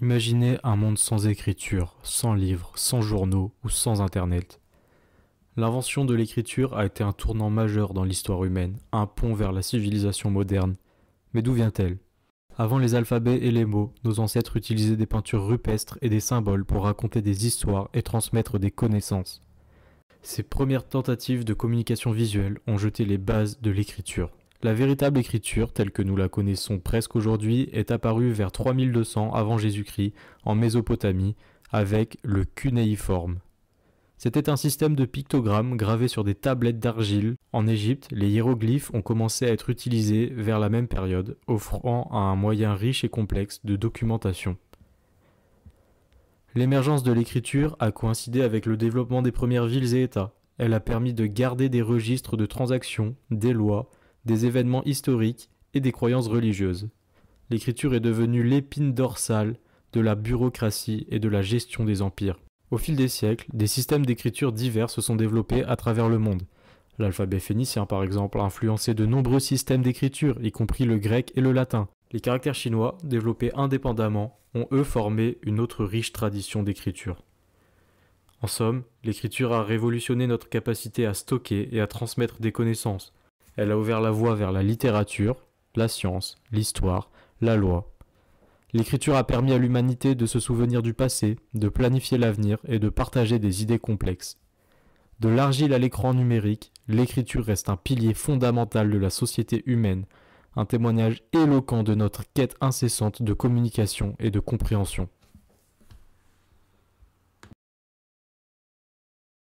Imaginez un monde sans écriture, sans livres, sans journaux ou sans Internet. L'invention de l'écriture a été un tournant majeur dans l'histoire humaine, un pont vers la civilisation moderne. Mais d'où vient-elle? Avant les alphabets et les mots, nos ancêtres utilisaient des peintures rupestres et des symboles pour raconter des histoires et transmettre des connaissances. Ces premières tentatives de communication visuelle ont jeté les bases de l'écriture. La véritable écriture, telle que nous la connaissons presque aujourd'hui, est apparue vers 3200 avant Jésus-Christ en Mésopotamie avec le cunéiforme. C'était un système de pictogrammes gravés sur des tablettes d'argile. En Égypte, les hiéroglyphes ont commencé à être utilisés vers la même période, offrant un moyen riche et complexe de documentation. L'émergence de l'écriture a coïncidé avec le développement des premières villes et États. Elle a permis de garder des registres de transactions, des lois, des événements historiques et des croyances religieuses. L'écriture est devenue l'épine dorsale de la bureaucratie et de la gestion des empires. Au fil des siècles, des systèmes d'écriture divers se sont développés à travers le monde. L'alphabet phénicien, par exemple, a influencé de nombreux systèmes d'écriture, y compris le grec et le latin. Les caractères chinois, développés indépendamment, ont eux formé une autre riche tradition d'écriture. En somme, l'écriture a révolutionné notre capacité à stocker et à transmettre des connaissances. Elle a ouvert la voie vers la littérature, la science, l'histoire, la loi. L'écriture a permis à l'humanité de se souvenir du passé, de planifier l'avenir et de partager des idées complexes. De l'argile à l'écran numérique, l'écriture reste un pilier fondamental de la société humaine, un témoignage éloquent de notre quête incessante de communication et de compréhension.